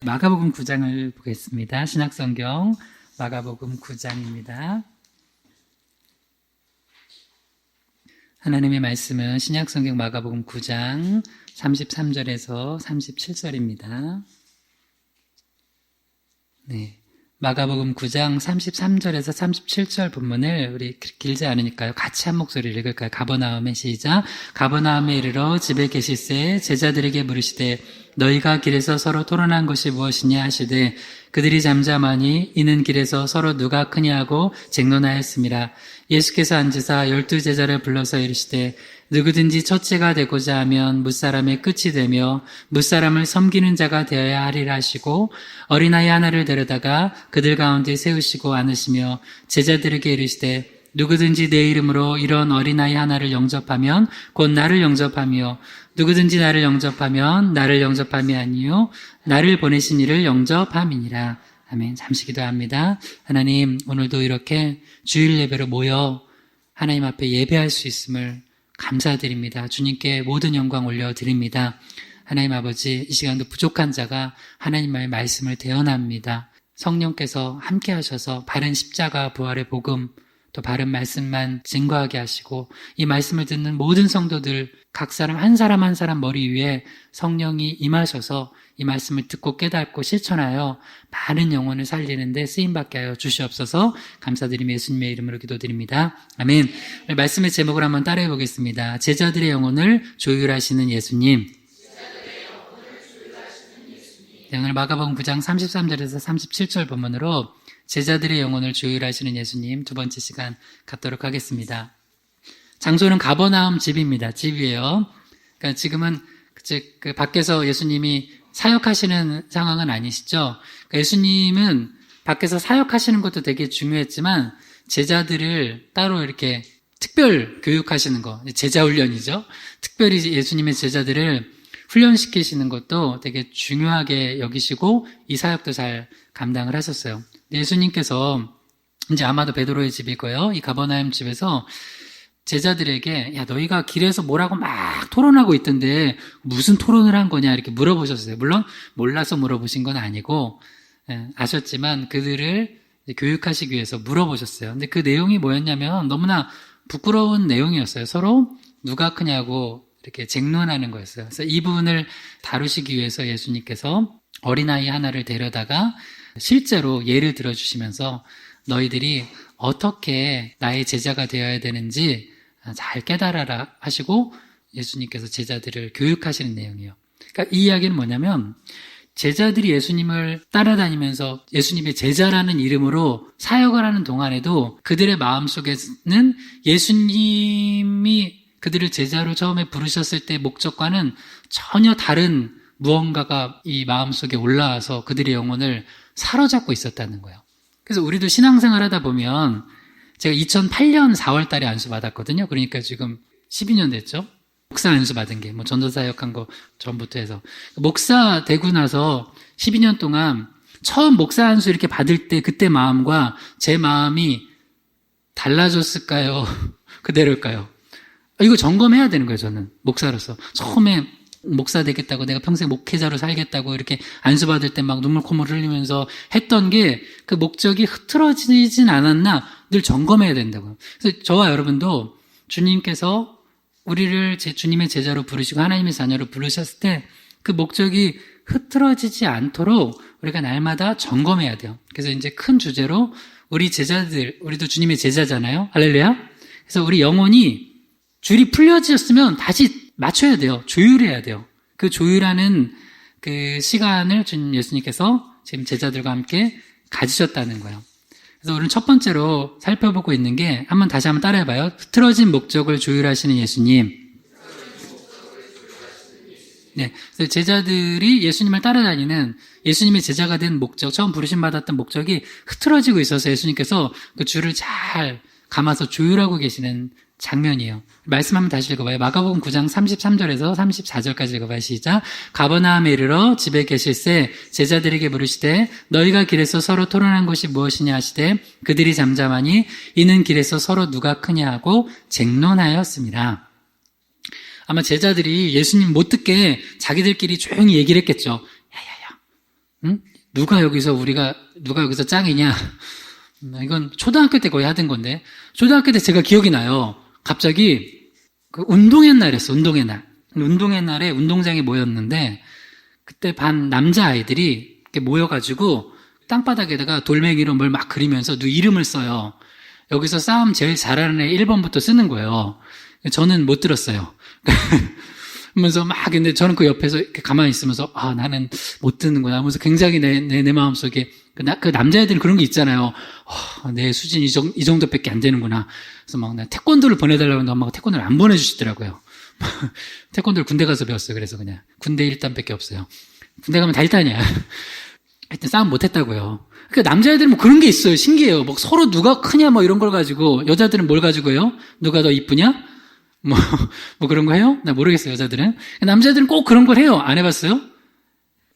마가복음 9장을 보겠습니다. 신약성경 마가복음 9장입니다. 하나님의 말씀은 신약성경 마가복음 9장 33절에서 37절입니다. 네, 마가복음 9장 33절에서 37절 본문을 우리 길지 않으니까요. 같이 한 목소리를 읽을까요? 가버나움의 시작. 가버나움에 이르러 집에 계실새 제자들에게 물으시되 너희가 길에서 서로 토론한 것이 무엇이냐 하시되 그들이 잠잠하니 이는 길에서 서로 누가 크냐 하고 쟁론하였습니다. 예수께서 앉으사 12제자를 불러서 이르시되 누구든지 첫째가 되고자 하면 뭇사람의 끝이 되며 뭇사람을 섬기는 자가 되어야 하리라 하시고 어린아이 하나를 데려다가 그들 가운데 세우시고 안으시며 제자들에게 이르시되 누구든지 내 이름으로 이런 어린아이 하나를 영접하면 곧 나를 영접하며 누구든지 나를 영접하면 나를 영접함이 아니요 나를 보내신 이를 영접함이니라. 아멘. 잠시 기도합니다. 하나님, 오늘도 이렇게 주일 예배로 모여 하나님 앞에 예배할 수 있음을 감사드립니다. 주님께 모든 영광 올려드립니다. 하나님 아버지, 이 시간도 부족한 자가 하나님의 말씀을 대언합니다. 성령께서 함께 하셔서 바른 십자가 부활의 복음 또 바른 말씀만 증거하게 하시고 이 말씀을 듣는 모든 성도들 각 사람 한 사람 머리 위에 성령이 임하셔서 이 말씀을 듣고 깨닫고 실천하여 많은 영혼을 살리는 데 쓰임받게 하여 주시옵소서. 감사드리며 예수님의 이름으로 기도드립니다. 아멘. 말씀의 제목을 한번 따라해 보겠습니다. 제자들의 영혼을 조율하시는 예수님. 네, 오늘 마가복음 9장 33절에서 37절 본문으로 제자들의 영혼을 조율하시는 예수님 두 번째 시간 갖도록 하겠습니다. 장소는 가버나움 집입니다. 집이에요. 그러니까 지금은 그 밖에서 예수님이 사역하시는 상황은 아니시죠. 그러니까 예수님은 밖에서 사역하시는 것도 되게 중요했지만 제자들을 따로 이렇게 특별 교육하시는 거, 제자 훈련이죠. 특별히 예수님의 제자들을 훈련시키시는 것도 되게 중요하게 여기시고 이 사역도 잘 감당을 하셨어요. 예수님께서 이제 아마도 베드로의 집일 거예요. 이 가버나움 집에서 제자들에게 야 너희가 길에서 뭐라고 막 토론하고 있던데 무슨 토론을 한 거냐 이렇게 물어보셨어요. 물론 몰라서 물어보신 건 아니고 아셨지만 그들을 교육하시기 위해서 물어보셨어요. 근데 그 내용이 뭐였냐면 너무나 부끄러운 내용이었어요. 서로 누가 크냐고 이렇게 쟁론하는 거였어요. 그래서 이 부분을 다루시기 위해서 예수님께서 어린아이 하나를 데려다가 실제로 예를 들어주시면서 너희들이 어떻게 나의 제자가 되어야 되는지 잘 깨달아라 하시고 예수님께서 제자들을 교육하시는 내용이에요. 그러니까 이 이야기는 뭐냐면 제자들이 예수님을 따라다니면서 예수님의 제자라는 이름으로 사역을 하는 동안에도 그들의 마음속에는 예수님이 그들을 제자로 처음에 부르셨을 때 목적과는 전혀 다른 무언가가 이 마음속에 올라와서 그들의 영혼을 사로잡고 있었다는 거예요. 그래서 우리도 신앙생활 하다 보면 제가 2008년 4월 달에 안수 받았거든요. 그러니까 지금 12년 됐죠. 목사 안수 받은 게 전도사역한 거 전부터 해서 목사 되고 나서 12년 동안 처음 목사 안수 이렇게 받을 때 그때 마음과 제 마음이 달라졌을까요? 그대로일까요? 이거 점검해야 되는 거예요. 저는 목사로서 처음에 목사 되겠다고 내가 평생 목회자로 살겠다고 이렇게 안수 받을 때 막 눈물 콧물 흘리면서 했던 게 그 목적이 흐트러지진 않았나 늘 점검해야 된다고요. 그래서 저와 여러분도 주님께서 우리를 주님의 제자로 부르시고 하나님의 자녀로 부르셨을 때 그 목적이 흐트러지지 않도록 우리가 날마다 점검해야 돼요. 그래서 이제 큰 주제로 우리 제자들, 우리도 주님의 제자잖아요. 할렐루야. 그래서 우리 영혼이 줄이 풀려졌으면 다시 맞춰야 돼요. 조율해야 돼요. 그 조율하는 그 시간을 주님 예수님께서 지금 제자들과 함께 가지셨다는 거예요. 그래서 우리는 첫 번째로 살펴보고 있는 게 다시 한번 따라해봐요. 흐트러진 목적을 조율하시는 예수님. 네, 그래서 제자들이 예수님을 따라다니는 예수님의 제자가 된 목적, 처음 부르심 받았던 목적이 흐트러지고 있어서 예수님께서 그 줄을 잘 감아서 조율하고 계시는 장면이에요. 말씀 한번 다시 읽어봐요. 마가복음 9장 33절에서 34절까지 읽어봐요. 시작. 가버나움에 이르러 집에 계실새 제자들에게 물으시되 너희가 길에서 서로 토론한 것이 무엇이냐 하시되 그들이 잠잠하니 이는 길에서 서로 누가 크냐 하고 쟁론하였습니다. 아마 제자들이 예수님 못 듣게 자기들끼리 조용히 얘기를 했겠죠. 야야야 응? 누가 여기서 짱이냐? 이건 초등학교 때 거의 하던 건데, 초등학교 때 제가 기억이 나요. 갑자기, 운동의 날이었어, 운동의 날. 운동의 날에 운동장에 모였는데, 그때 반 남자아이들이 이렇게 모여가지고, 땅바닥에다가 돌멩이로 뭘 막 그리면서 누 이름을 써요. 여기서 싸움 제일 잘하는 애 1번부터 쓰는 거예요. 저는 못 들었어요. 그러면서 근데 저는 그 옆에서 이렇게 가만히 있으면서, 나는 못 듣는구나 하면서 굉장히 내 마음속에, 그 남자애들은 그런 게 있잖아요. 내 수준이 이 정도밖에 안 되는구나. 그래서 나 태권도를 보내달라고 했는데 엄마가 태권도를 안 보내주시더라고요. 태권도를 군대 가서 배웠어요. 그래서 그냥. 군대 1단밖에 없어요. 군대 가면 다 1단이야. 하여튼 싸움 못 했다고요. 그러니까 남자애들은 뭐 그런 게 있어요. 신기해요. 서로 누가 크냐 이런 걸 가지고, 여자들은 뭘 가지고 해요? 누가 더 이쁘냐? 뭐 그런 거 해요? 나 모르겠어요, 여자들은. 남자들은 꼭 그런 걸 해요. 안 해봤어요?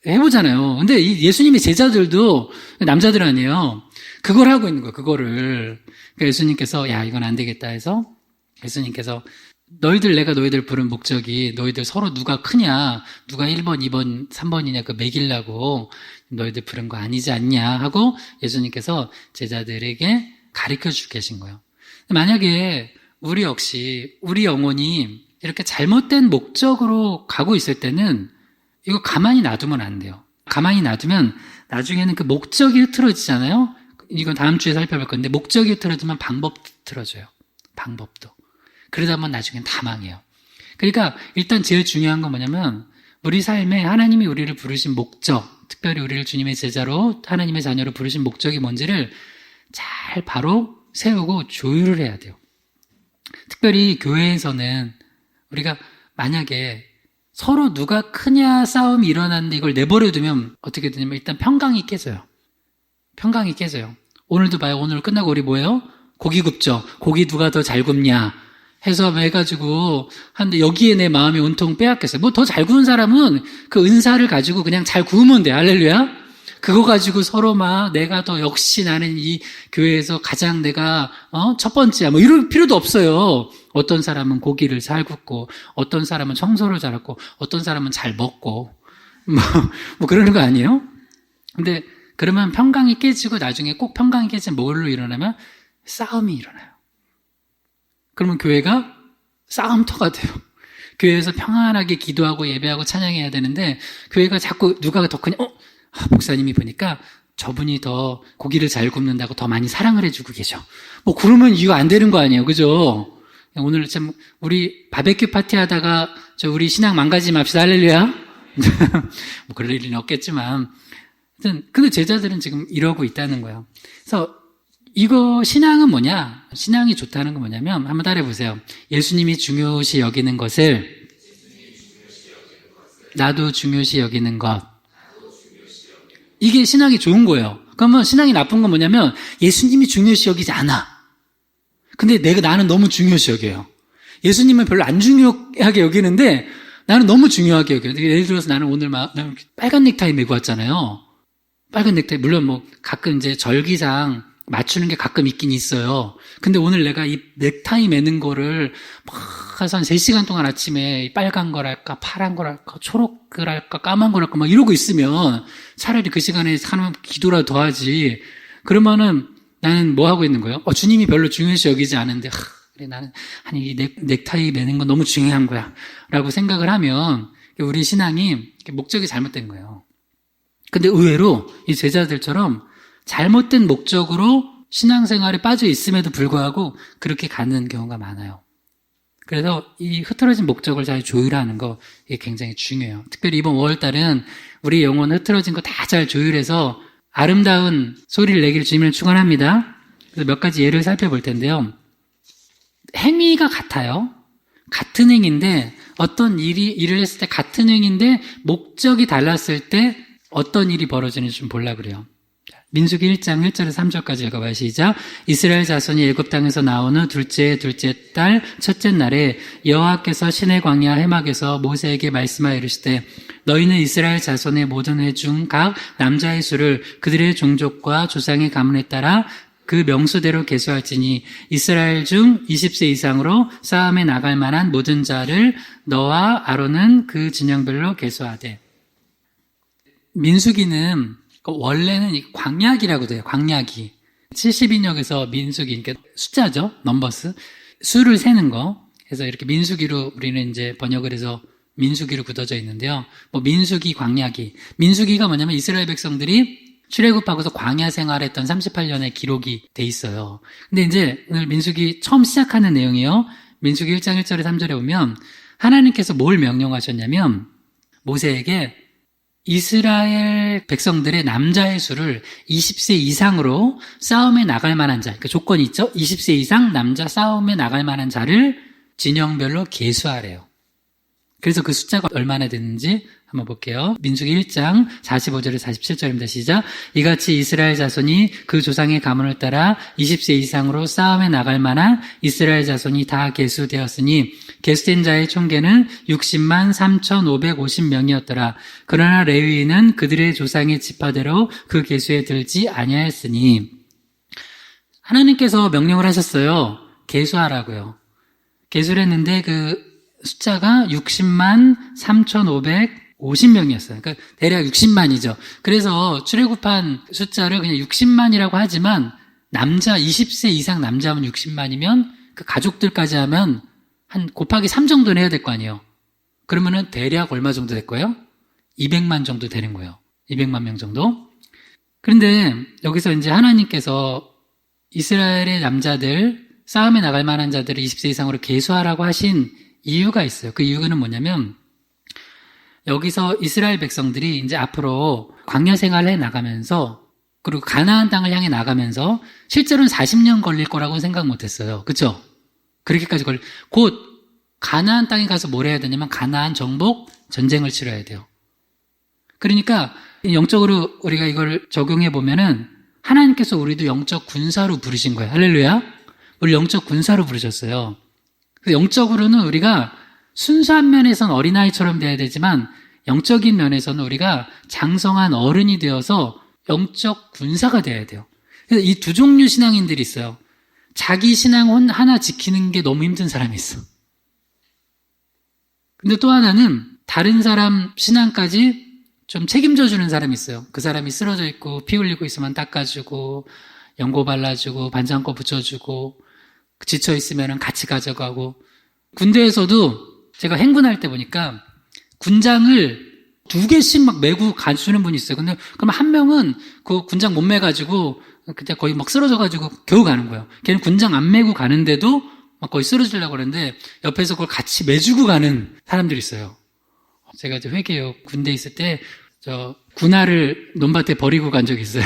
해보잖아요. 근데 이 예수님의 제자들도 남자들 아니에요. 그걸 하고 있는 거예요, 그거를. 그러니까 예수님께서, 이건 안 되겠다 해서, 예수님께서, 내가 너희들 부른 목적이 너희들 서로 누가 크냐, 누가 1번, 2번, 3번이냐, 매기려고 너희들 부른 거 아니지 않냐 하고 예수님께서 제자들에게 가르쳐 주고 계신 거예요. 만약에 우리 역시, 우리 영혼이 이렇게 잘못된 목적으로 가고 있을 때는 이거 가만히 놔두면 안 돼요. 가만히 놔두면 나중에는 그 목적이 흐트러지잖아요? 이건 다음 주에 살펴볼 건데, 목적이 흐트러지면 방법도 흐트러져요. 방법도. 그러다 보면 나중엔 다 망해요. 그러니까 일단 제일 중요한 건 뭐냐면, 우리 삶에 하나님이 우리를 부르신 목적, 특별히 우리를 주님의 제자로 하나님의 자녀로 부르신 목적이 뭔지를 잘 바로 세우고 조율을 해야 돼요. 특별히 교회에서는 우리가 만약에 서로 누가 크냐 싸움이 일어났는데 이걸 내버려 두면 어떻게 되냐면 일단 평강이 깨져요. 평강이 깨져요. 오늘도 봐요. 오늘 끝나고 우리 뭐예요? 고기 굽죠. 고기 누가 더 잘 굽냐 해서 해가지고 하는데 여기에 내 마음이 온통 빼앗겼어요. 더 잘 구운 사람은 그 은사를 가지고 그냥 잘 구우면 돼. 할렐루야. 그거 가지고 서로 내가 더 역시 나는 이 교회에서 가장 내가 첫 번째야 이럴 필요도 없어요. 어떤 사람은 고기를 잘 굽고, 어떤 사람은 청소를 잘하고, 어떤 사람은 잘 먹고 그러는 거 아니에요? 근데 그러면 평강이 깨지고 나중에 꼭 평강이 깨지면 뭘로 일어나면 싸움이 일어나요. 그러면 교회가 싸움터가 돼요. 교회에서 평안하게 기도하고 예배하고 찬양해야 되는데 교회가 자꾸 누가 더 크냐? 목사님이 보니까 저분이 더 고기를 잘 굽는다고 더 많이 사랑을 해주고 계셔. 그러면 이거 안 되는 거 아니에요. 그죠? 오늘 참 우리 바베큐 파티 하다가 우리 신앙 망가지지 맙시다. 할렐루야. 그럴 일은 없겠지만 근데 제자들은 지금 이러고 있다는 거예요. 그래서 이거 신앙은 뭐냐? 신앙이 좋다는 건 뭐냐면 한번 따라해 보세요. 예수님이 중요시 여기는 것을 나도 중요시 여기는 것. 이게 신앙이 좋은 거예요. 그러면 신앙이 나쁜 건 뭐냐면 예수님이 중요시 여기지 않아. 근데 나는 너무 중요시 여겨요. 예수님은 별로 안 중요하게 여기는데 나는 너무 중요하게 여겨요. 예를 들어서 나는 오늘 빨간 넥타이 메고 왔잖아요. 빨간 넥타이, 물론 가끔 이제 절기상 맞추는 게 가끔 있긴 있어요. 근데 오늘 내가 이 넥타이 매는 거를 가서 한 3시간 동안 아침에 빨간 거랄까, 파란 거랄까, 초록 거랄까, 까만 거랄까, 이러고 있으면 차라리 그 시간에 하나님 기도라도 더 하지. 그러면은 나는 뭐 하고 있는 거예요? 주님이 별로 중요시 여기지 않은데, 그래, 나는, 이 넥타이 매는 건 너무 중요한 거야. 라고 생각을 하면, 우리 신앙이 목적이 잘못된 거예요. 근데 의외로 이 제자들처럼 잘못된 목적으로 신앙생활에 빠져 있음에도 불구하고 그렇게 가는 경우가 많아요. 그래서 이 흐트러진 목적을 잘 조율하는 거, 이게 굉장히 중요해요. 특별히 이번 5월달은 우리 영혼 흐트러진 거 다 잘 조율해서 아름다운 소리를 내기를 주님을 축원합니다. 그래서 몇 가지 예를 살펴볼 텐데요. 행위가 같아요. 같은 행위인데 어떤 일을 했을 때 같은 행위인데 목적이 달랐을 때 어떤 일이 벌어지는지 좀 보려고 그래요. 민수기 1장 1절에서 3절까지 읽어봐요. 시작. 이스라엘 자손이 애굽 땅에서 나온 후 둘째 달 첫째 날에 여호와께서 시내 광야 해막에서 모세에게 말씀하여 이르시되 너희는 이스라엘 자손의 모든 회 중 각 남자의 수를 그들의 종족과 조상의 가문에 따라 그 명수대로 계수할지니 이스라엘 중 20세 이상으로 싸움에 나갈 만한 모든 자를 너와 아론은 그 진영별로 계수하되. 민수기는 원래는 광야기라고 돼요. 광야기. 70인역에서 민수기, 그러니까 숫자죠. 넘버스. 수를 세는 거. 그래서 이렇게 민수기로 우리는 이제 번역을 해서 민수기로 굳어져 있는데요. 뭐 민수기, 광야기. 민수기가 뭐냐면 이스라엘 백성들이 출애굽하고서 광야 생활했던 38년의 기록이 돼 있어요. 근데 이제 오늘 민수기 처음 시작하는 내용이에요. 민수기 1장 1절에 3절에 보면 하나님께서 뭘 명령하셨냐면 모세에게 이스라엘 백성들의 남자의 수를 20세 이상으로 싸움에 나갈 만한 자, 그 조건이 있죠? 20세 이상 남자 싸움에 나갈 만한 자를 진영별로 계수하래요. 그래서 그 숫자가 얼마나 됐는지 한번 볼게요. 민수기 1장 45절에서 47절입니다. 시작. 이같이 이스라엘 자손이 그 조상의 가문을 따라 20세 이상으로 싸움에 나갈 만한 이스라엘 자손이 다 계수되었으니 계수된 자의 총계는 60만 3,550명이었더라. 그러나 레위인은 그들의 조상의 지파대로 그 계수에 들지 아니하였으니 하나님께서 명령을 하셨어요. 계수하라고요. 계수를 했는데 그 숫자가 60만 3,550명이었어요. 그러니까 대략 60만이죠. 그래서 출애굽한 숫자를 그냥 60만이라고 하지만 남자 20세 이상 남자면 60만이면 그 가족들까지 하면 한 곱하기 3 정도는 해야 될 거 아니에요. 그러면은 대략 얼마 정도 될 거예요? 200만 정도 되는 거예요. 200만 명 정도. 그런데 여기서 이제 하나님께서 이스라엘의 남자들 싸움에 나갈 만한 자들을 20세 이상으로 계수하라고 하신 이유가 있어요. 그 이유는 뭐냐면 여기서 이스라엘 백성들이 이제 앞으로 광야 생활을 해 나가면서 그리고 가나안 땅을 향해 나가면서 실제로는 40년 걸릴 거라고 생각 못 했어요. 그렇죠? 그렇게까지 곧 가나안 땅에 가서 뭘 해야 되냐면 가나안 정복 전쟁을 치러야 돼요. 그러니까 영적으로 우리가 이걸 적용해 보면은 하나님께서 우리도 영적 군사로 부르신 거예요. 할렐루야. 우리 영적 군사로 부르셨어요. 영적으로는 우리가 순수한 면에서는 어린아이처럼 돼야 되지만 영적인 면에서는 우리가 장성한 어른이 되어서 영적 군사가 돼야 돼요. 그래서 이 두 종류 신앙인들이 있어요. 자기 신앙 하나 지키는 게 너무 힘든 사람이 있어. 근데 또 하나는 다른 사람 신앙까지 좀 책임져 주는 사람이 있어요. 그 사람이 쓰러져 있고 피 흘리고 있으면 닦아주고 연고 발라주고 반창고 붙여주고 지쳐 있으면 같이 가져가고. 군대에서도 제가 행군할 때 보니까 군장을 2개씩 막 메고 가주는 분이 있어요. 근데 그럼 한 명은 그 군장 못 매가지고 그냥 거의 막 쓰러져가지고 겨우 가는 거예요. 걔는 군장 안 메고 가는데도 막 거의 쓰러지려고 그러는데 옆에서 그걸 같이 매주고 가는 사람들이 있어요. 제가 이제 회계요 군대 있을 때 저 군화를 논밭에 버리고 간 적이 있어요.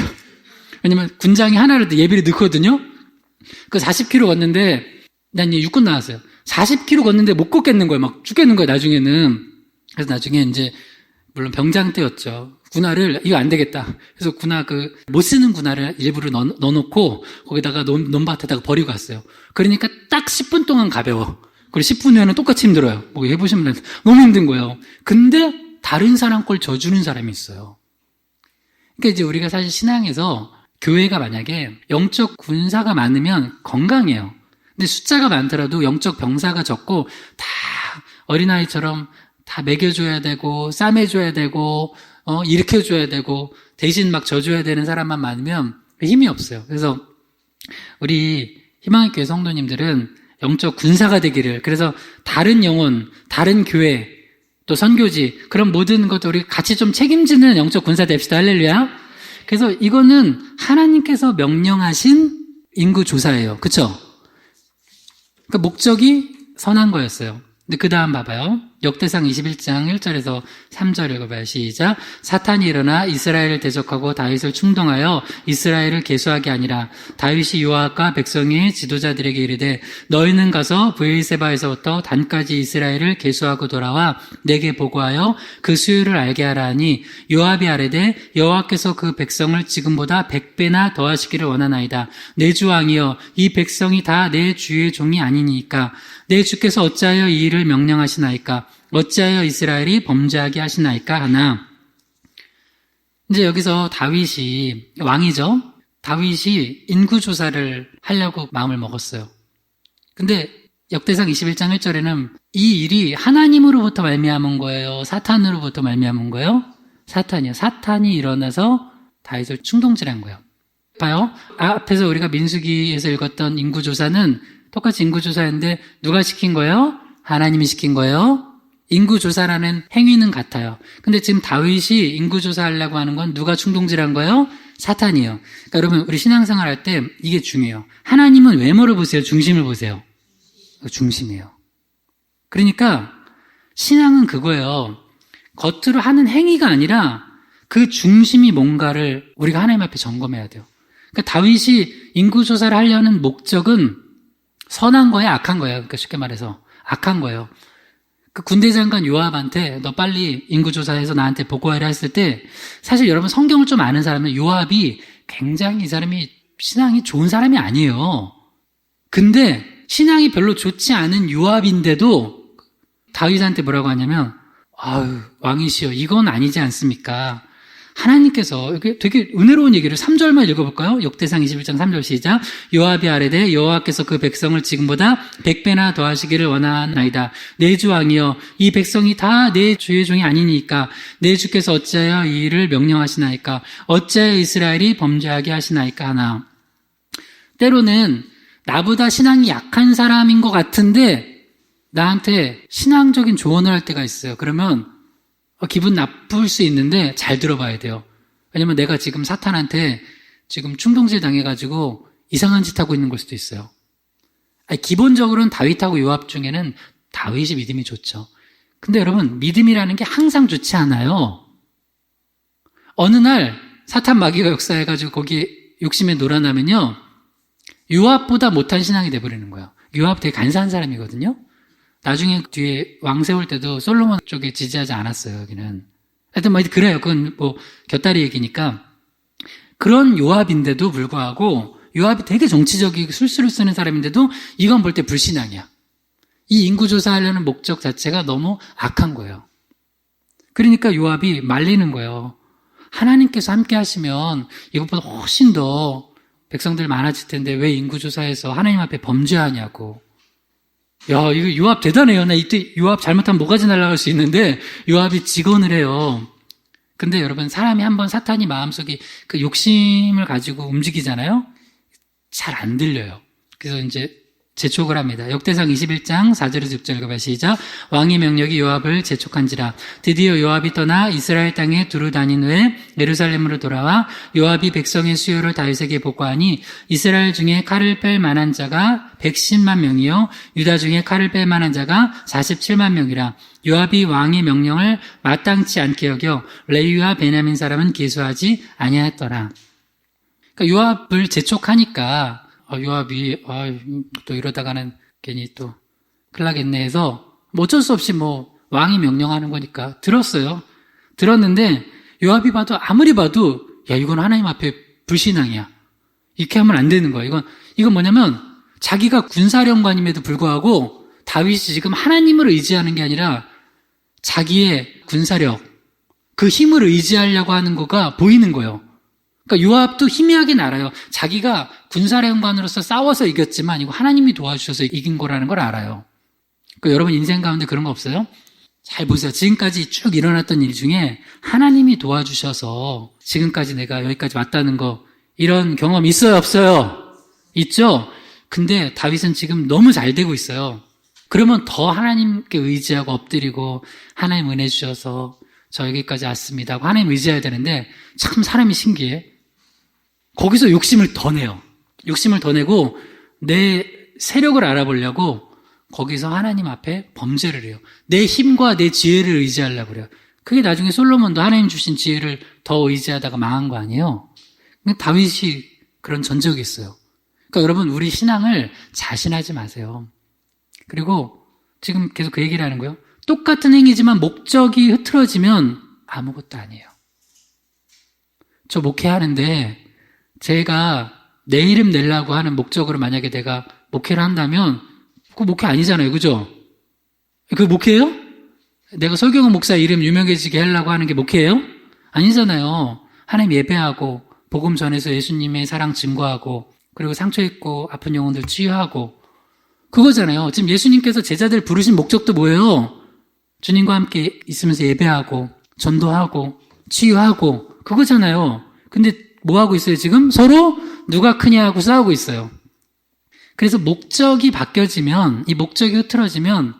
왜냐면 군장이 하나를 예비를 넣거든요. 그 40km 걷는데 난 이제 육군 나왔어요. 40km 걷는데 못 걷겠는 거예요. 막 죽겠는 거예요. 나중에는. 그래서 나중에 이제 물론 병장 때였죠. 군화를 이거 안 되겠다. 그래서 군화 못 쓰는 군화를 일부러 넣어놓고 거기다가 논밭에다가 버리고 갔어요. 그러니까 딱 10분 동안 가벼워. 그리고 10분 후에는 똑같이 힘들어요. 뭐 해보시면 너무 힘든 거예요. 근데 다른 사람 걸 져주는 사람이 있어요. 그러니까 이제 우리가 사실 신앙에서 교회가 만약에 영적 군사가 많으면 건강해요. 근데 숫자가 많더라도 영적 병사가 적고 다 어린아이처럼 다 먹여줘야 되고 싸매줘야 되고 일으켜줘야 되고 대신 막 져줘야 되는 사람만 많으면 힘이 없어요. 그래서 우리 희망의 교회 성도님들은 영적 군사가 되기를, 그래서 다른 영혼, 다른 교회, 또 선교지, 그런 모든 것도 우리 같이 좀 책임지는 영적 군사 됩시다. 할렐루야. 그래서 이거는 하나님께서 명령하신 인구 조사예요. 그쵸? 그러니까 목적이 선한 거였어요. 근데 그 다음 봐봐요. 역대상 21장 1절에서 3절 읽어봐요. 시작. 사탄이 일어나 이스라엘을 대적하고 다윗을 충동하여 이스라엘을 계수하게 하니라. 다윗이 요압과 백성의 지도자들에게 이르되 너희는 가서 브에세바에서부터 단까지 이스라엘을 계수하고 돌아와 내게 보고하여 그 수요를 알게 하라 하니 요압이 아뢰되 여호와께서 그 백성을 지금보다 100배나 더하시기를 원하나이다. 내 주 왕이여 이 백성이 다 내 주의 종이 아니니까 내 주께서 어찌하여 이 일을 명령하시나이까? 어찌하여 이스라엘이 범죄하게 하시나이까? 하나. 이제 여기서 다윗이 왕이죠. 다윗이 인구조사를 하려고 마음을 먹었어요. 근데 역대상 21장 1절에는 이 일이 하나님으로부터 말미암은 거예요? 사탄으로부터 말미암은 거예요? 사탄이요. 사탄이 일어나서 다윗을 충동질한 거예요. 봐요. 앞에서 우리가 민수기에서 읽었던 인구조사는 똑같이 인구조사였는데 누가 시킨 거예요? 하나님이 시킨 거예요. 인구조사라는 행위는 같아요. 근데 지금 다윗이 인구조사하려고 하는 건 누가 충동질한 거예요? 사탄이에요. 그러니까 여러분 우리 신앙생활 할 때 이게 중요해요. 하나님은 외모를 보세요? 중심을 보세요? 중심이에요. 그러니까 신앙은 그거예요. 겉으로 하는 행위가 아니라 그 중심이 뭔가를 우리가 하나님 앞에 점검해야 돼요. 그러니까 다윗이 인구조사를 하려는 목적은 선한 거예요? 악한 거예요? 그러니까 쉽게 말해서 악한 거예요. 그 군대 장관 요압한테 너 빨리 인구조사해서 나한테 보고하라 했을 때 사실 여러분 성경을 좀 아는 사람은 요압이 굉장히 이 사람이 신앙이 좋은 사람이 아니에요. 근데 신앙이 별로 좋지 않은 요압인데도 다윗한테 뭐라고 하냐면 아유 왕이시여 이건 아니지 않습니까? 하나님께서 되게 은혜로운 얘기를 3절만 읽어볼까요? 역대상 21장 3절 시작. 요압이 아뢰되 여호와께서 그 백성을 지금보다 100배나 더하시기를 원하나이다. 내 주 왕이여 이 백성이 다 내 주의 종이 아니니까 내 주께서 어찌하여 이 일을 명령하시나이까 어찌하여 이스라엘이 범죄하게 하시나이까 하나. 때로는 나보다 신앙이 약한 사람인 것 같은데 나한테 신앙적인 조언을 할 때가 있어요. 그러면 기분 나쁠 수 있는데 잘 들어봐야 돼요. 왜냐면 내가 지금 사탄한테 지금 충동질 당해가지고 이상한 짓 하고 있는 걸 수도 있어요. 기본적으로는 다윗하고 요압 중에는 다윗이 믿음이 좋죠. 근데 여러분 믿음이라는 게 항상 좋지 않아요. 어느 날 사탄 마귀가 역사해가지고 거기 욕심에 놀아나면요 요압보다 못한 신앙이 돼버리는 거예요. 요압 되게 간사한 사람이거든요. 나중에 뒤에 왕 세울 때도 솔로몬 쪽에 지지하지 않았어요, 여기는. 하여튼 뭐 그래요. 그건 뭐 곁다리 얘기니까. 그런 요압인데도 불구하고 요압이 되게 정치적이고 술수를 쓰는 사람인데도 이건 볼 때 불신앙이야. 이 인구조사하려는 목적 자체가 너무 악한 거예요. 그러니까 요압이 말리는 거예요. 하나님께서 함께 하시면 이것보다 훨씬 더 백성들 많아질 텐데 왜 인구조사해서 하나님 앞에 범죄하냐고. 야, 이거 요압 대단해요. 나 이때 요압 잘못하면 뭐가지 날아갈 수 있는데 요압이 직언을 해요. 근데 여러분 사람이 한번 사탄이 마음속에 그 욕심을 가지고 움직이잖아요. 잘 안 들려요. 그래서 이제 재촉을 합니다. 역대상 21장 4절에서 6절 읽어봐요. 시작. 왕의 명령이 요압을 재촉한지라. 드디어 요압이 떠나 이스라엘 땅에 두루 다닌 후에 예루살렘으로 돌아와 요압이 백성의 수요를 다윗에게 보고하니 이스라엘 중에 칼을 뺄 만한 자가 110만 명이요 유다 중에 칼을 뺄 만한 자가 47만 명이라. 요압이 왕의 명령을 마땅치 않게 여겨 레위와 베냐민 사람은 기수하지 아니하였더라. 그러니까 요압을 재촉하니까 요압이 또 이러다가는 괜히 또 큰일 나겠네 해서 뭐 어쩔 수 없이 뭐 왕이 명령하는 거니까 들었어요. 들었는데 요압이 봐도 아무리 봐도 야 이건 하나님 앞에 불신앙이야. 이렇게 하면 안 되는 거야. 이건 뭐냐면 자기가 군사령관임에도 불구하고 다윗이 지금 하나님을 의지하는 게 아니라 자기의 군사력 그 힘을 의지하려고 하는 거가 보이는 거예요. 그러니까 요압도 희미하게 알아요. 자기가 군사령관으로서 싸워서 이겼지만 이거 하나님이 도와주셔서 이긴 거라는 걸 알아요. 그러니까 여러분 인생 가운데 그런 거 없어요? 잘 보세요. 지금까지 쭉 일어났던 일 중에 하나님이 도와주셔서 지금까지 내가 여기까지 왔다는 거 이런 경험 있어요? 없어요? 있죠? 근데 다윗은 지금 너무 잘 되고 있어요. 그러면 더 하나님께 의지하고 엎드리고 하나님 은혜 주셔서 저 여기까지 왔습니다 하고 하나님 의지해야 되는데 참 사람이 신기해. 거기서 욕심을 더 내요. 욕심을 더 내고 내 세력을 알아보려고 거기서 하나님 앞에 범죄를 해요. 내 힘과 내 지혜를 의지하려고 그래요. 그게 나중에 솔로몬도 하나님 주신 지혜를 더 의지하다가 망한 거 아니에요. 근데 다윗이 그런 전적이 있어요. 그러니까 여러분 우리 신앙을 자신하지 마세요. 그리고 지금 계속 그 얘기를 하는 거예요. 똑같은 행위지만 목적이 흐트러지면 아무것도 아니에요. 저 목회하는데 제가 내 이름 내려고 하는 목적으로 만약에 내가 목회를 한다면 그거 목회 아니잖아요. 그죠? 그거 목회예요? 내가 설경원 목사 이름 유명해지게 하려고 하는 게 목회예요? 아니잖아요. 하나님 예배하고 복음 전해서 예수님의 사랑 증거하고 그리고 상처 입고 아픈 영혼들 치유하고 그거잖아요. 지금 예수님께서 제자들 부르신 목적도 뭐예요? 주님과 함께 있으면서 예배하고 전도하고 치유하고 그거잖아요. 근데 뭐 하고 있어요? 지금 서로 누가 크냐 하고 싸우고 있어요. 그래서 목적이 바뀌어지면, 이 목적이 흐트러지면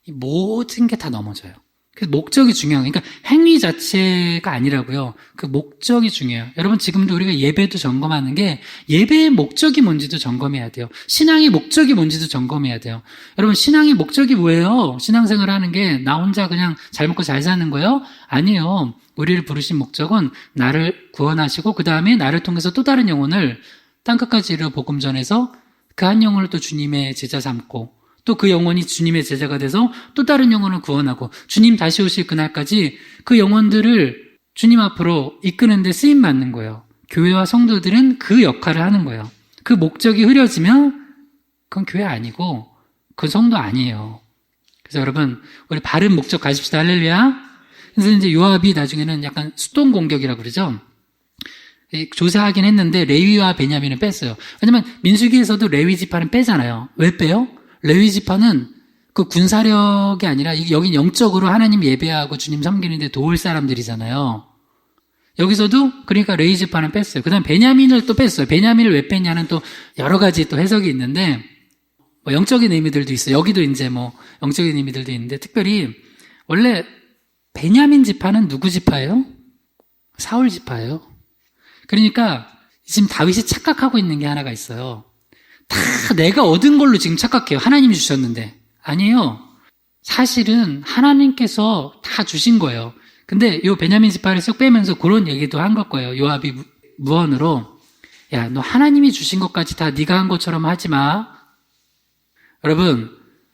이 모든 게 다 넘어져요. 그래서 목적이 중요한 거예요. 그러니까 행위 자체가 아니라고요. 그 목적이 중요해요. 여러분 지금도 우리가 예배도 점검하는 게 예배의 목적이 뭔지도 점검해야 돼요. 신앙의 목적이 뭔지도 점검해야 돼요. 여러분 신앙의 목적이 뭐예요? 신앙생활 하는 게 나 혼자 그냥 잘 먹고 잘 사는 거예요? 아니에요. 우리를 부르신 목적은 나를 구원하시고 그 다음에 나를 통해서 또 다른 영혼을 땅끝까지 이르러 복음 전해서 그 한 영혼을 또 주님의 제자 삼고 또 그 영혼이 주님의 제자가 돼서 또 다른 영혼을 구원하고 주님 다시 오실 그날까지 그 영혼들을 주님 앞으로 이끄는 데 쓰임 받는 거예요. 교회와 성도들은 그 역할을 하는 거예요. 그 목적이 흐려지면 그건 교회 아니고 그건 성도 아니에요. 그래서 여러분 우리 바른 목적 가십시다. 할렐루야. 그래서 이제 요압이 나중에는 약간 수동 공격이라고 그러죠. 조사하긴 했는데 레위와 베냐민을 뺐어요. 왜냐면 민수기에서도 레위 지파는 빼잖아요. 왜 빼요? 레위 지파는 그 군사력이 아니라 여긴 영적으로 하나님 예배하고 주님 섬기는데 도울 사람들이잖아요. 여기서도 그러니까 레위 지파는 뺐어요. 그다음 베냐민을 또 뺐어요. 베냐민을 왜 뺐냐는 또 여러 가지 또 해석이 있는데 뭐 영적인 의미들도 있어요. 여기도 이제 뭐 영적인 의미들도 있는데 특별히 원래 베냐민 지파는 누구 지파예요? 사울 지파예요. 그러니까 지금 다윗이 착각하고 있는 게 하나가 있어요. 다 내가 얻은 걸로 지금 착각해요. 하나님이 주셨는데. 아니에요. 사실은 하나님께서 다 주신 거예요. 근데 요 베냐민 지파를 쏙 빼면서 그런 얘기도 한 걸 거예요. 요압이 무언으로 야, 너 하나님이 주신 것까지 다 네가 한 것처럼 하지 마. 여러분,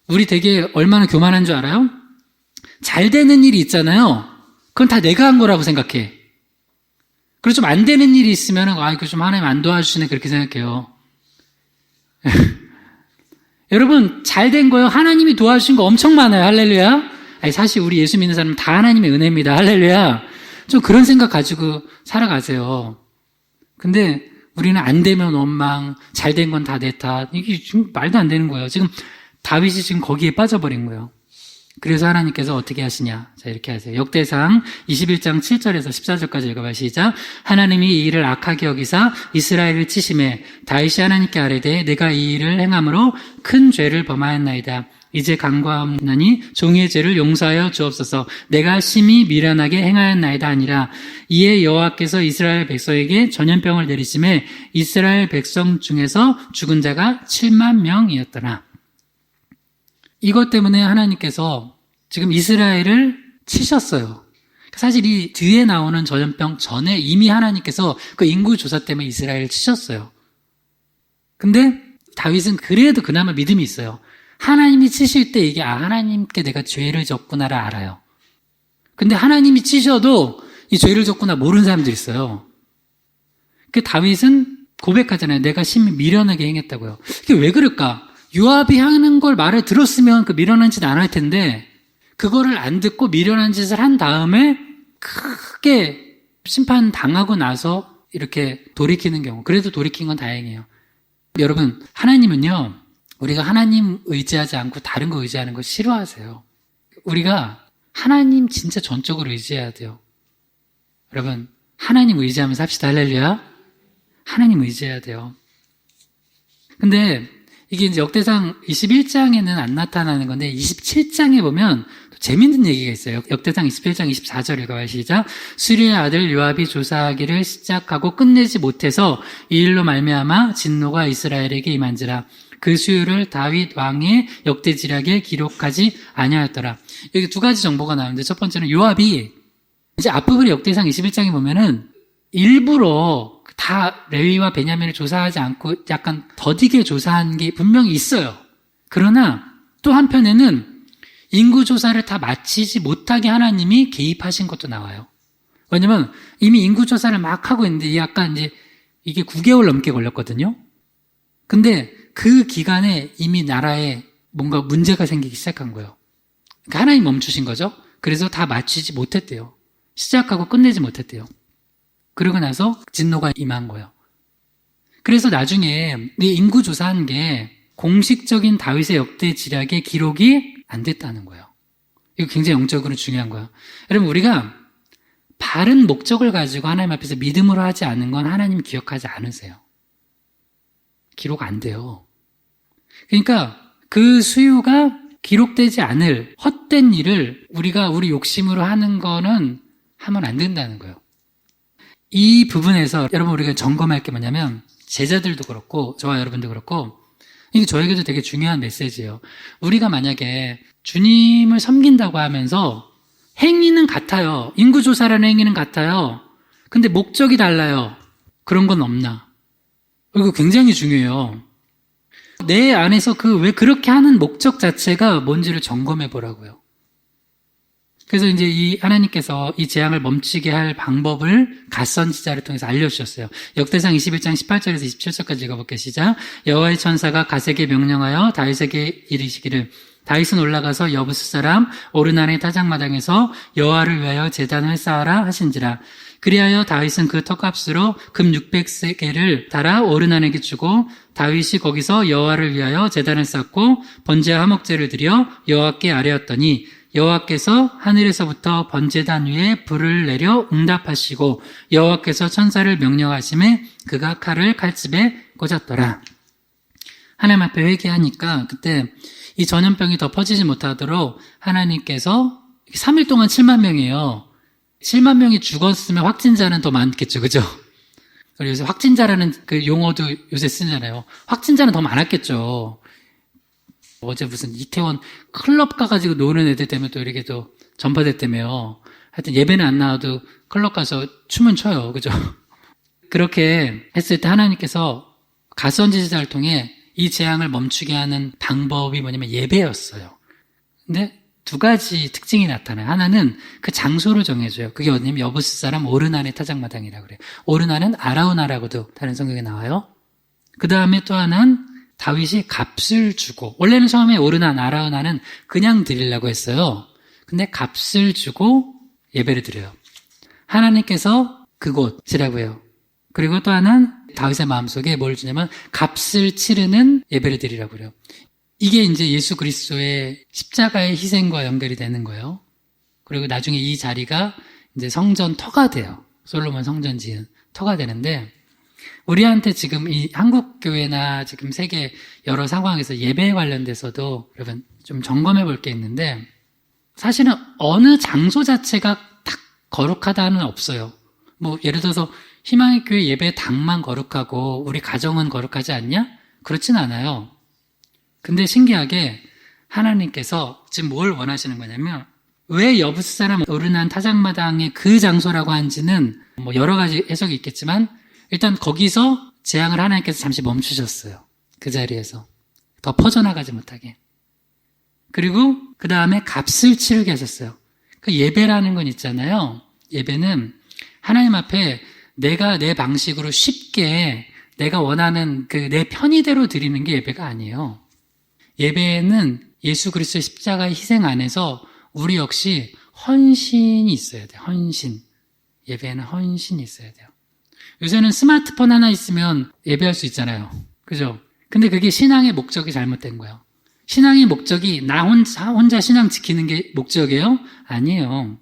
우리 되게 얼마나 교만한 줄 알아요? 잘 되는 일이 있잖아요. 그건 다 내가 한 거라고 생각해. 그리고 좀 안 되는 일이 있으면 이거 좀 하나님 안 도와주시네 그렇게 생각해요. 여러분 잘 된 거요. 하나님이 도와주신 거 엄청 많아요. 할렐루야. 아니, 사실 우리 예수 믿는 사람은 다 하나님의 은혜입니다. 할렐루야. 좀 그런 생각 가지고 살아가세요. 근데 우리는 안 되면 원망, 잘 된 건 다 내 탓. 이게 지금 말도 안 되는 거예요. 지금 다윗이 지금 거기에 빠져버린 거예요. 그래서 하나님께서 어떻게 하시냐. 자, 이렇게 하세요. 역대상 21장 7절에서 14절까지 읽어봐요. 시작. 하나님이 이 일을 악하게 여기사 이스라엘을 치심해 다윗이 하나님께 아뢰되 내가 이 일을 행함으로 큰 죄를 범하였나이다. 이제 간과하옵나니 종의 죄를 용서하여 주옵소서. 내가 심히 미련하게 행하였나이다 아니라 이에 여호와께서 이스라엘 백성에게 전염병을 내리심에 이스라엘 백성 중에서 죽은 자가 7만 명이었더라. 이것 때문에 하나님께서 지금 이스라엘을 치셨어요. 사실 이 뒤에 나오는 전염병 전에 이미 하나님께서 그 인구조사 때문에 이스라엘을 치셨어요. 근데 다윗은 그래도 그나마 믿음이 있어요. 하나님이 치실 때 이게 하나님께 내가 죄를 졌구나를 알아요. 근데 하나님이 치셔도 이 죄를 졌구나 모르는 사람들이 있어요. 그 다윗은 고백하잖아요. 내가 심히 미련하게 행했다고요. 이게 왜 그럴까? 요압이 하는 걸 말을 들었으면 그 미련한 짓 안 할 텐데 그거를 안 듣고 미련한 짓을 한 다음에 크게 심판 당하고 나서 이렇게 돌이키는 경우. 그래도 돌이킨 건 다행이에요. 여러분, 하나님은요, 우리가 하나님 의지하지 않고 다른 거 의지하는 거 싫어하세요. 우리가 하나님 진짜 전적으로 의지해야 돼요. 여러분, 하나님 의지하면서 합시다. 할렐루야. 하나님 의지해야 돼요. 근데 이게 이제 역대상 21장에는 안 나타나는 건데 27장에 보면 또 재밌는 얘기가 있어요. 역대상 21장 24절 읽어봐요. 시작. 수리의 아들 요압이 조사하기를 시작하고 끝내지 못해서 이 일로 말미암아 진노가 이스라엘에게 임한지라. 그 수요를 다윗 왕의 역대지략에 기록하지 아니하였더라. 여기 두 가지 정보가 나오는데 첫 번째는 요압이 이제 앞부분의 역대상 21장에 보면은 일부러 다 레위와 베냐민을 조사하지 않고 약간 더디게 조사한 게 분명히 있어요. 그러나 또 한편에는 인구조사를 다 마치지 못하게 하나님이 개입하신 것도 나와요. 왜냐면 이미 인구조사를 막 하고 있는데 약간 이제 이게 9개월 넘게 걸렸거든요. 근데 그 기간에 이미 나라에 뭔가 문제가 생기기 시작한 거예요. 그러니까 하나님 멈추신 거죠. 그래서 다 마치지 못했대요. 시작하고 끝내지 못했대요. 그러고 나서 진노가 임한 거예요. 그래서 나중에 이 인구조사한 게 공식적인 다윗의 역대 지략의 기록이 안 됐다는 거예요. 이거 굉장히 영적으로 중요한 거예요. 여러분, 우리가 바른 목적을 가지고 하나님 앞에서 믿음으로 하지 않은 건 하나님 기억하지 않으세요. 기록 안 돼요. 그러니까 그 수요가 기록되지 않을 헛된 일을 우리가 우리 욕심으로 하는 거는 하면 안 된다는 거예요. 이 부분에서 여러분 우리가 점검할 게 뭐냐면 제자들도 그렇고 저와 여러분도 그렇고 이게 저에게도 되게 중요한 메시지예요. 우리가 만약에 주님을 섬긴다고 하면서 행위는 같아요. 인구조사라는 행위는 같아요. 근데 목적이 달라요. 그런 건 없나? 이거 굉장히 중요해요. 내 안에서 왜 그렇게 하는 목적 자체가 뭔지를 점검해 보라고요. 그래서 이제 이 하나님께서 이 재앙을 멈추게 할 방법을 갓선지자를 통해서 알려주셨어요. 역대상 21장 18절에서 27절까지 읽어볼게요. 시작. 여호와의 천사가 갓에게 명령하여 다윗에게 이르시기를 다윗은 올라가서 여부스 사람 오르난의 타작마당에서 여호와를 위하여 제단을 쌓아라 하신지라. 그리하여 다윗은 그 턱값으로 금 600세겔을 달아 오르난에게 주고 다윗이 거기서 여호와를 위하여 제단을 쌓고 번제와 화목제를 드려 여호와께 아뢰었더니 여호와께서 하늘에서부터 번제단 위에 불을 내려 응답하시고 여호와께서 천사를 명령하심에 그가 칼을 칼집에 꽂았더라. 하나님 앞에 회개하니까 그때 이 전염병이 더 퍼지지 못하도록 하나님께서 3일 동안 7만 명이에요. 7만 명이 죽었으면 확진자는 더 많겠죠. 그죠? 그리고 요새 확진자라는 그 용어도 요새 쓰잖아요. 확진자는 더 많았겠죠. 어제 무슨 이태원 클럽 가가지고 노는 애들 때문에 또 이렇게 또 전파됐다며요. 하여튼 예배는 안 나와도 클럽 가서 춤은 춰요. 그죠? 그렇게 했을 때 하나님께서 갓선지자를 통해 이 재앙을 멈추게 하는 방법이 뭐냐면 예배였어요. 근데 두 가지 특징이 나타나요. 하나는 그 장소를 정해줘요. 그게 어디냐면 여부스 사람 오르난의 타작마당이라고 그래요. 오르난은 아라우나라고도 다른 성경에 나와요. 그 다음에 또 하나는 다윗이 값을 주고, 원래는 처음에 오르난 아라우나는 그냥 드리려고 했어요. 근데 값을 주고 예배를 드려요. 하나님께서 그곳이라고 해요. 그리고 또 하나는 다윗의 마음속에 뭘 주냐면 값을 치르는 예배를 드리라고 그래요. 이게 이제 예수 그리스도의 십자가의 희생과 연결이 되는 거예요. 그리고 나중에 이 자리가 이제 성전 터가 돼요. 솔로몬 성전 지은 터가 되는데, 우리한테 지금 이 한국 교회나 지금 세계 여러 상황에서 예배에 관련돼서도 여러분 좀 점검해 볼 게 있는데, 사실은 어느 장소 자체가 딱 거룩하다는 없어요. 뭐 예를 들어서 희망의 교회 예배 당만 거룩하고 우리 가정은 거룩하지 않냐? 그렇진 않아요. 근데 신기하게 하나님께서 지금 뭘 원하시는 거냐면, 왜 여부스 사람 오르난 타작마당의 그 장소라고 한지는 뭐 여러 가지 해석이 있겠지만 일단 거기서 재앙을 하나님께서 잠시 멈추셨어요. 그 자리에서 더 퍼져나가지 못하게. 그리고 그 다음에 값을 치르게 하셨어요. 그 예배라는 건 있잖아요. 예배는 하나님 앞에 내가 내 방식으로 쉽게 내가 원하는 그 내 편의대로 드리는 게 예배가 아니에요. 예배는 예수 그리스도의 십자가의 희생 안에서 우리 역시 헌신이 있어야 돼요. 헌신. 예배에는 헌신이 있어야 돼요. 요새는 스마트폰 하나 있으면 예배할 수 있잖아요. 그죠? 근데 그게 신앙의 목적이 잘못된 거예요. 신앙의 목적이 나 혼자 신앙 지키는 게 목적이에요? 아니에요.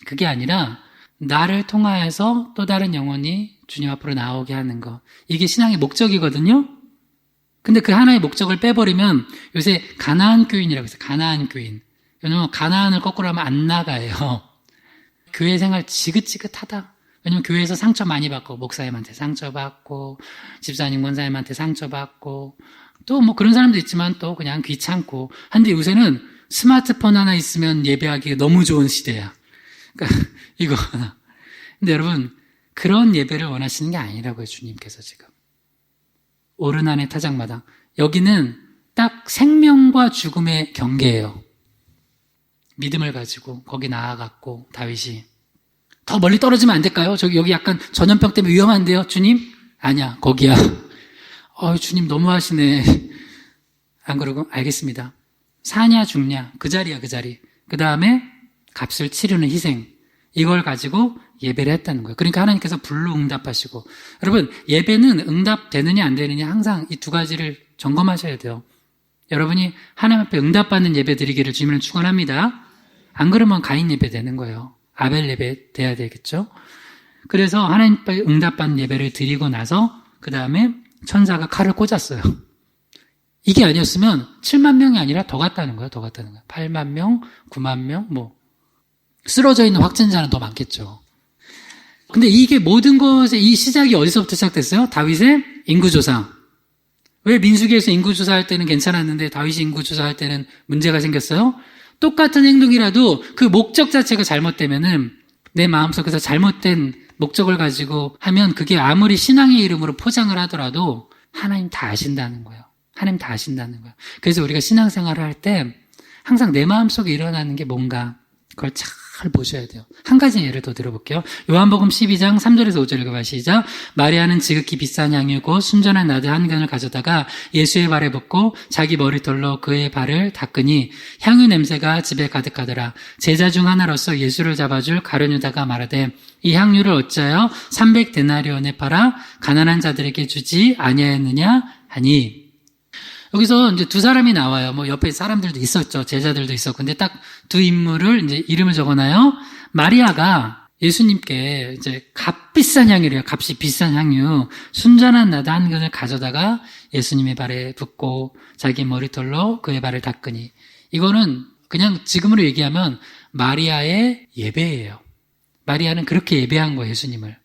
그게 아니라 나를 통하여서 또 다른 영혼이 주님 앞으로 나오게 하는 거. 이게 신앙의 목적이거든요? 근데 그 하나의 목적을 빼버리면 요새 가나안 교인이라고 해서 가나안 교인. 왜냐면 가나안을 거꾸로 하면 안 나가요. 교회 생활 지긋지긋하다. 왜냐면 교회에서 상처 많이 받고, 목사님한테 상처받고, 집사님, 권사님한테 상처받고, 또 뭐 그런 사람도 있지만 또 그냥 귀찮고. 한데 요새는 스마트폰 하나 있으면 예배하기 너무 좋은 시대야. 그러니까 이거 하나. 근데 여러분, 그런 예배를 원하시는 게 아니라고요, 주님께서 지금. 오르난의 타작마당. 여기는 딱 생명과 죽음의 경계예요. 믿음을 가지고 거기 나아갔고, 다윗이 더 멀리 떨어지면 안 될까요? 여기 약간 전염병 때문에 위험한데요, 주님? 아니야, 거기야. 주님 너무하시네. 안 그러고 알겠습니다. 사냐 죽냐 그 자리야, 그 자리. 그 다음에 값을 치르는 희생. 이걸 가지고 예배를 했다는 거예요. 그러니까 하나님께서 불로 응답하시고, 여러분 예배는 응답되느냐 안 되느냐 항상 이 두 가지를 점검하셔야 돼요. 여러분이 하나님 앞에 응답받는 예배 드리기를 주님은 축원합니다. 안 그러면 가인 예배 되는 거예요. 아벨 예배 돼야 되겠죠. 그래서 하나님 응답받는 예배를 드리고 나서 그 다음에 천사가 칼을 꽂았어요. 이게 아니었으면 7만 명이 아니라 더 갔다는 거예요. 8만 명, 9만 명, 쓰러져 있는 확진자는 더 많겠죠. 근데 이게 모든 것의 이 시작이 어디서부터 시작됐어요? 다윗의 인구조사. 왜 민수기에서 인구조사할 때는 괜찮았는데 다윗이 인구조사할 때는 문제가 생겼어요? 똑같은 행동이라도 그 목적 자체가 잘못되면은 내 마음속에서 잘못된 목적을 가지고 하면 그게 아무리 신앙의 이름으로 포장을 하더라도 하나님 다 아신다는 거예요. 하나님 다 아신다는 거예요. 그래서 우리가 신앙생활을 할 때 항상 내 마음속에 일어나는 게 뭔가 그걸 잘 보셔야 돼요. 한 가지 예를 더 들어볼게요. 요한복음 12장 3절에서 5절 읽어봐 시작. 마리아는 지극히 비싼 향유고 순전한 나드 한 근을 가져다가 예수의 발에 붓고 자기 머리털로 그의 발을 닦으니 향유 냄새가 집에 가득하더라. 제자 중 하나로서 예수를 잡아줄 가룟 유다가 말하되 이 향유를 어찌하여 300데나리온에 팔아 가난한 자들에게 주지 아니하였느냐 하니. 여기서 이제 두 사람이 나와요. 옆에 사람들도 있었죠. 제자들도 있었고. 근데 딱 두 인물을 이제 이름을 적어놔요. 마리아가 예수님께 이제 값비싼 향유래요. 값이 비싼 향유. 순전한 나드 한 근을 가져다가 예수님의 발에 붓고 자기 머리털로 그의 발을 닦으니. 이거는 그냥 지금으로 얘기하면 마리아의 예배예요. 마리아는 그렇게 예배한 거예요, 예수님을.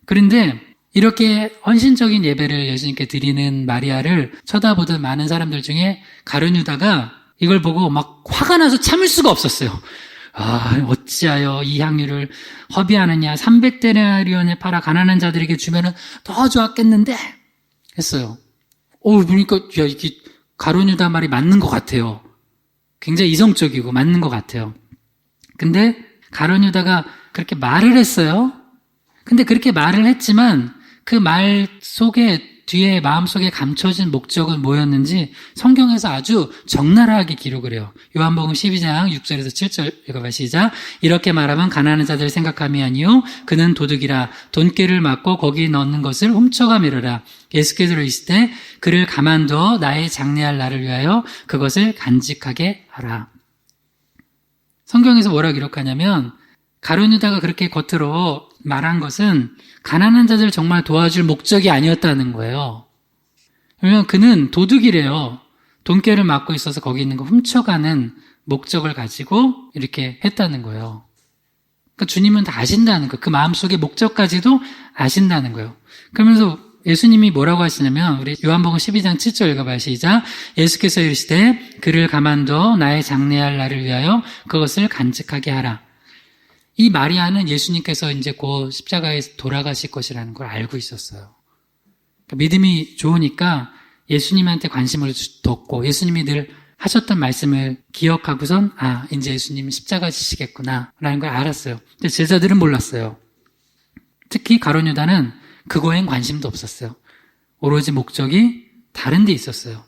그런데 이렇게 헌신적인 예배를 예수님께 드리는 마리아를 쳐다보던 많은 사람들 중에 가룟 유다가 이걸 보고 막 화가 나서 참을 수가 없었어요. 어찌하여 이 향유를 허비하느냐. 300데나리온에 팔아 가난한 자들에게 주면은 더 좋았겠는데 했어요. 그러니까 이게 가룟 유다 말이 맞는 것 같아요. 굉장히 이성적이고 맞는 것 같아요. 근데 가룟 유다가 그렇게 말을 했어요. 근데 그렇게 말을 했지만 그 말 속에 뒤에 마음속에 감춰진 목적은 뭐였는지 성경에서 아주 적나라하게 기록을 해요. 요한복음 12장 6절에서 7절 읽어봐 시작. 이렇게 말하면 가난한 자들 생각함이 아니요 그는 도둑이라 돈깨를 맞고 거기에 넣는 것을 훔쳐가미르라. 예수께서 이르시되 그를 가만두어 나의 장래할 날을 위하여 그것을 간직하게 하라. 성경에서 뭐라 기록하냐면 가룟 유다가 그렇게 겉으로 말한 것은 가난한 자들 정말 도와줄 목적이 아니었다는 거예요. 왜냐면 그는 도둑이래요. 돈깨를 맞고 있어서 거기 있는 거 훔쳐가는 목적을 가지고 이렇게 했다는 거예요. 그러니까 주님은 다 아신다는 거예요. 그 마음속의 목적까지도 아신다는 거예요. 그러면서 예수님이 뭐라고 하시냐면 우리 요한복음 12장 7절 읽어봐요. 시작. 예수께서 이르시되 그를 가만두어 나의 장래할 날을 위하여 그것을 간직하게 하라. 이 마리아는 예수님께서 이제 곧 십자가에서 돌아가실 것이라는 걸 알고 있었어요. 그러니까 믿음이 좋으니까 예수님한테 관심을 뒀고 예수님이 늘 하셨던 말씀을 기억하고선 이제 예수님이 십자가 지시겠구나 라는 걸 알았어요. 근데 제자들은 몰랐어요. 특히 가룟 유다는 그거엔 관심도 없었어요. 오로지 목적이 다른 데 있었어요.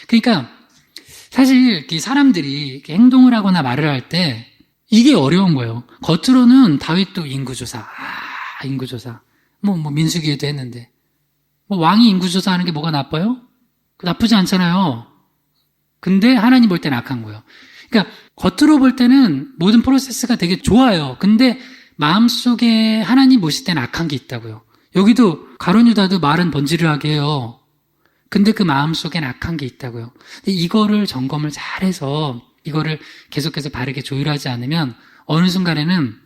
그러니까 사실 이 사람들이 이렇게 행동을 하거나 말을 할 때 이게 어려운 거예요. 겉으로는 다윗도 인구조사, 인구조사. 민수기에도 했는데. 왕이 인구조사하는 게 뭐가 나빠요? 나쁘지 않잖아요. 근데 하나님 볼 때는 악한 거예요. 그러니까 겉으로 볼 때는 모든 프로세스가 되게 좋아요. 근데 마음속에 하나님 보실 때는 악한 게 있다고요. 여기도 가룟 유다도 말은 번지르르하게 해요. 근데 그 마음속엔 악한 게 있다고요. 근데 이거를 점검을 잘해서 이거를 계속해서 바르게 조율하지 않으면 어느 순간에는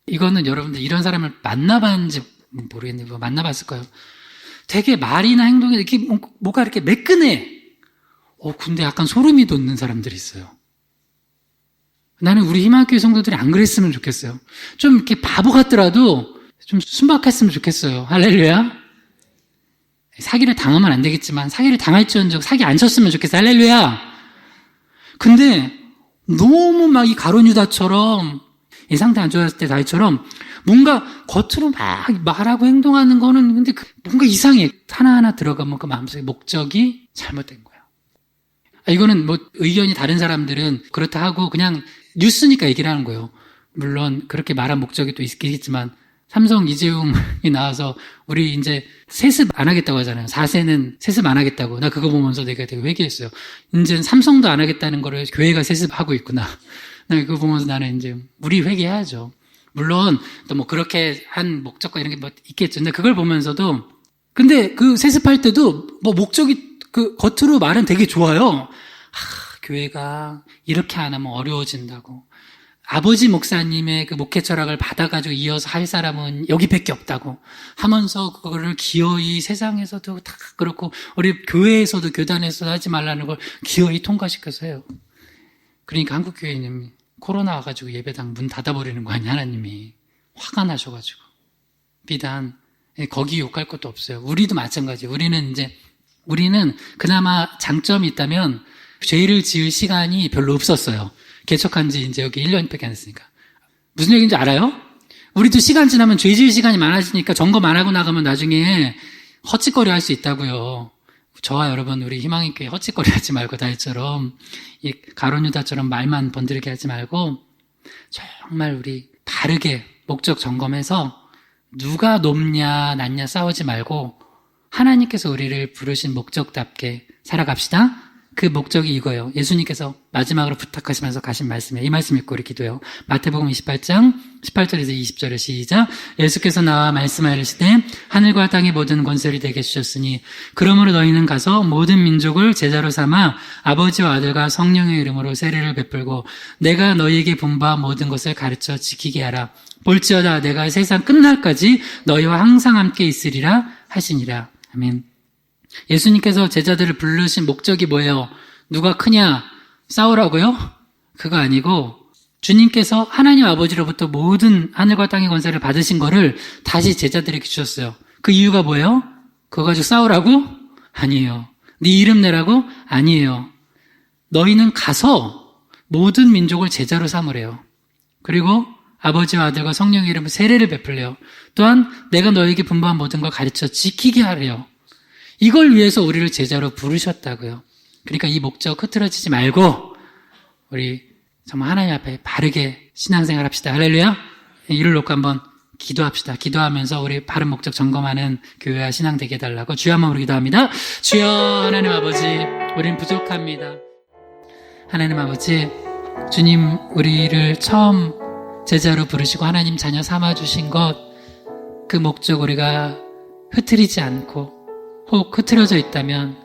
이거는 여러분들 이런 사람을 만나봤는지 모르겠는데 만나봤을 거예요. 되게 말이나 행동이 이렇게 뭐가 이렇게 매끈해. 근데 약간 소름이 돋는 사람들이 있어요. 나는 우리 희망교회 성도들이 안 그랬으면 좋겠어요. 좀 이렇게 바보 같더라도 좀 순박했으면 좋겠어요. 할렐루야. 사기를 당하면 안 되겠지만 사기를 당할지언정 사기 안 쳤으면 좋겠어요. 할렐루야. 근데 너무 막 이 가룟 유다처럼 이 상태 안 좋았을 때 다윗처럼 뭔가 겉으로 막 말하고 행동하는 거는 근데 뭔가 이상해. 하나하나 들어가면 그 마음속에 목적이 잘못된 거야. 이거는 의견이 다른 사람들은 그렇다 하고 그냥 뉴스니까 얘기를 하는 거예요. 물론 그렇게 말한 목적이 또 있겠지만 삼성 이재용이 나와서 우리 이제 세습 안 하겠다고 하잖아요. 4세는 세습 안 하겠다고. 나 그거 보면서 내가 되게 회개했어요. 이제는 삼성도 안 하겠다는 거를 교회가 세습하고 있구나. 나 그거 보면서 나는 이제 우리 회개해야죠. 물론 또 뭐 그렇게 한 목적과 이런 게 뭐 있겠죠. 근데 그걸 보면서도 근데 그 세습할 때도 뭐 목적이 그 겉으로 말은 되게 좋아요. 교회가 이렇게 안 하면 어려워진다고. 아버지 목사님의 그 목회 철학을 받아가지고 이어서 할 사람은 여기밖에 없다고 하면서 그거를 기어이 세상에서도 다 그렇고 우리 교회에서도 교단에서도 하지 말라는 걸 기어이 통과시켜서 해요. 그러니까 한국교회는 코로나 와가지고 예배당 문 닫아버리는 거 아니야, 하나님이. 화가 나셔가지고. 비단 거기 욕할 것도 없어요. 우리도 마찬가지. 우리는 그나마 장점이 있다면 죄를 지을 시간이 별로 없었어요. 개척한 지 이제 여기 1년밖에 안 됐으니까. 무슨 얘기인지 알아요? 우리도 시간 지나면 죄 지을 시간이 많아지니까 점검 안 하고 나가면 나중에 헛짓거리 할 수 있다고요. 저와 여러분, 우리 희망의 교회 헛짓거리 하지 말고 다이처럼, 이 가론유다처럼 말만 번들게 하지 말고, 정말 우리 바르게 목적 점검해서 누가 높냐, 낮냐 싸우지 말고, 하나님께서 우리를 부르신 목적답게 살아갑시다. 그 목적이 이거예요. 예수님께서 마지막으로 부탁하시면서 가신 말씀이에요. 이 말씀 읽고 우리 기도해요. 마태복음 28장 18절에서 20절에 시작. 예수께서 나와 말씀하시되 하늘과 땅의 모든 권세를 내게 주셨으니 그러므로 너희는 가서 모든 민족을 제자로 삼아 아버지와 아들과 성령의 이름으로 세례를 베풀고 내가 너희에게 본 바 모든 것을 가르쳐 지키게 하라. 볼지어다 내가 세상 끝날까지 너희와 항상 함께 있으리라 하시니라. 아멘. 예수님께서 제자들을 부르신 목적이 뭐예요? 누가 크냐? 싸우라고요? 그거 아니고 주님께서 하나님 아버지로부터 모든 하늘과 땅의 권세를 받으신 거를 다시 제자들에게 주셨어요. 그 이유가 뭐예요? 그거 가지고 싸우라고? 아니에요. 네 이름 내라고? 아니에요. 너희는 가서 모든 민족을 제자로 삼으래요. 그리고 아버지와 아들과 성령의 이름으로 세례를 베풀래요. 또한 내가 너희에게 분부한 모든 걸 가르쳐 지키게 하래요. 이걸 위해서 우리를 제자로 부르셨다고요. 그러니까 이 목적 흐트러지지 말고 우리 정말 하나님 앞에 바르게 신앙생활 합시다. 할렐루야. 이를 놓고 한번 기도합시다. 기도하면서 우리 바른 목적 점검하는 교회와 신앙 되게 해달라고 주여 한번 우리 기도합니다. 주여 하나님 아버지, 우린 부족합니다. 하나님 아버지, 주님 우리를 처음 제자로 부르시고 하나님 자녀 삼아주신 것, 그 목적 우리가 흐트리지 않고 혹 흐트러져 있다면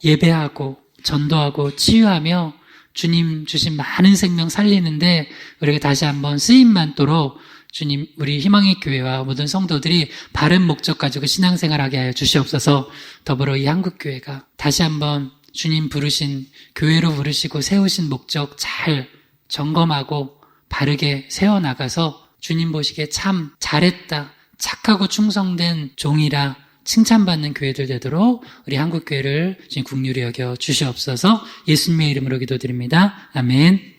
예배하고 전도하고 치유하며 주님 주신 많은 생명 살리는데 우리가 다시 한번 쓰임 많도록 주님 우리 희망의 교회와 모든 성도들이 바른 목적 가지고 신앙생활하게 하여 주시옵소서. 더불어 이 한국교회가 다시 한번 주님 부르신 교회로 부르시고 세우신 목적 잘 점검하고 바르게 세워나가서 주님 보시기에 참 잘했다, 착하고 충성된 종이라 칭찬받는 교회들 되도록 우리 한국교회를 주님 긍휼히 여겨 주시옵소서. 예수님의 이름으로 기도드립니다. 아멘.